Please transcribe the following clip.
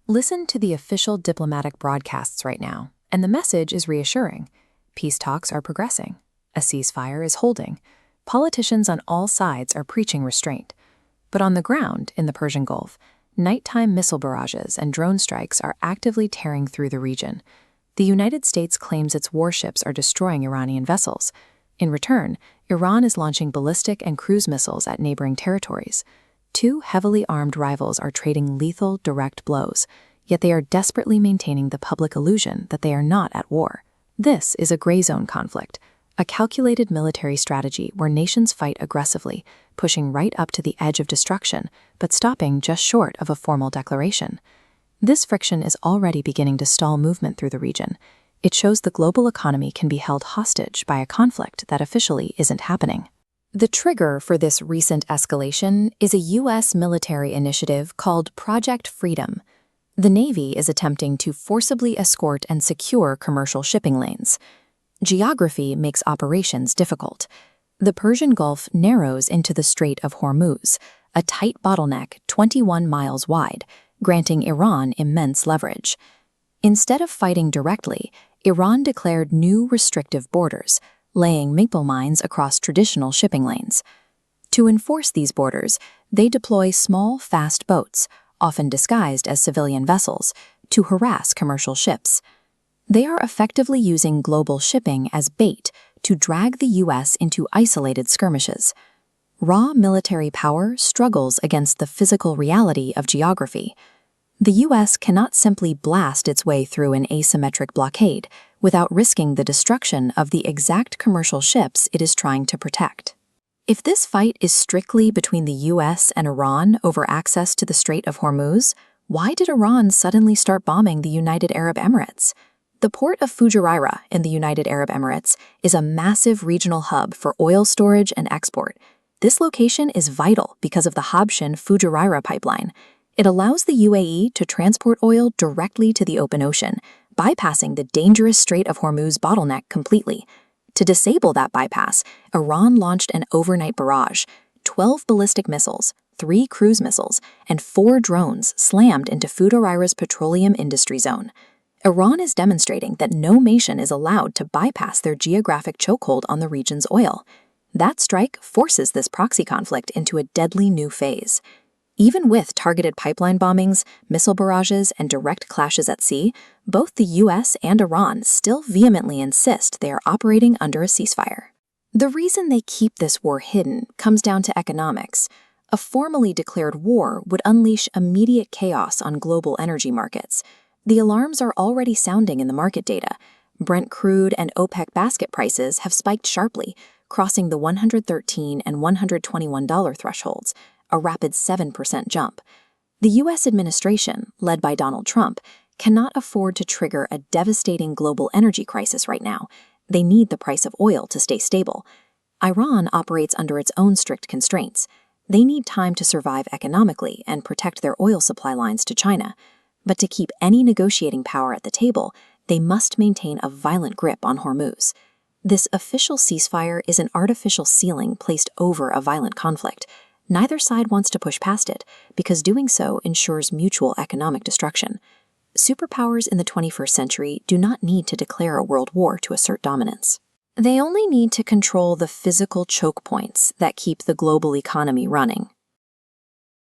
Listen to the official diplomatic broadcasts right now, and the message is reassuring. Peace talks are progressing. A ceasefire is holding. Politicians on all sides are preaching restraint. But on the ground, in the Persian Gulf, nighttime missile barrages and drone strikes are actively tearing through the region. The United States claims its warships are destroying Iranian vessels. In return, Iran is launching ballistic and cruise missiles at neighboring territories. Two heavily armed rivals are trading lethal, direct blows, yet they are desperately maintaining the public illusion that they are not at war. This is a gray zone conflict, a calculated military strategy where nations fight aggressively, pushing right up to the edge of destruction, but stopping just short of a formal declaration. This friction is already beginning to stall movement through the region. It shows the global economy can be held hostage by a conflict that officially isn't happening. The trigger for this recent escalation is a U.S. military initiative called Project Freedom. The Navy is attempting to forcibly escort and secure commercial shipping lanes. Geography makes operations difficult. The Persian Gulf narrows into the Strait of Hormuz, a tight bottleneck 21 miles wide, granting Iran immense leverage. Instead of fighting directly, Iran declared new restrictive borders, laying missile mines across traditional shipping lanes. To enforce these borders, they deploy small, fast boats, often disguised as civilian vessels, to harass commercial ships. They are effectively using global shipping as bait to drag the U.S. into isolated skirmishes. Raw military power struggles against the physical reality of geography. The U.S. cannot simply blast its way through an asymmetric blockade without risking the destruction of the exact commercial ships it is trying to protect. If this fight is strictly between the U.S. and Iran over access to the Strait of Hormuz, why did Iran suddenly start bombing the United Arab Emirates? The port of Fujairah in the United Arab Emirates is a massive regional hub for oil storage and export. This location is vital because of the Habshan-Fujairah pipeline. It allows the UAE to transport oil directly to the open ocean, bypassing the dangerous Strait of Hormuz bottleneck completely. To disable that bypass, Iran launched an overnight barrage. 12 ballistic missiles, 3 cruise missiles, and 4 drones slammed into Fujairah's Petroleum Industries Zone. Iran is demonstrating that no nation is allowed to bypass their geographic chokehold on the region's oil. That strike forces this proxy conflict into a deadly new phase. Even with targeted pipeline bombings, missile barrages, and direct clashes at sea, both the U.S. and Iran still vehemently insist they are operating under a ceasefire. The reason they keep this war hidden comes down to economics. A formally declared war would unleash immediate chaos on global energy markets. The alarms are already sounding in the market data. Brent crude and OPEC basket prices have spiked sharply, crossing the $113 and $121 thresholds, a rapid 7% jump. The U.S. administration, led by Donald Trump, cannot afford to trigger a devastating global energy crisis right now. They need the price of oil to stay stable. Iran operates under its own strict constraints. They need time to survive economically and protect their oil supply lines to China. But to keep any negotiating power at the table, they must maintain a violent grip on Hormuz. This official ceasefire is an artificial ceiling placed over a violent conflict. Neither side wants to push past it, because doing so ensures mutual economic destruction. Superpowers in the 21st century do not need to declare a world war to assert dominance. They only need to control the physical choke points that keep the global economy running.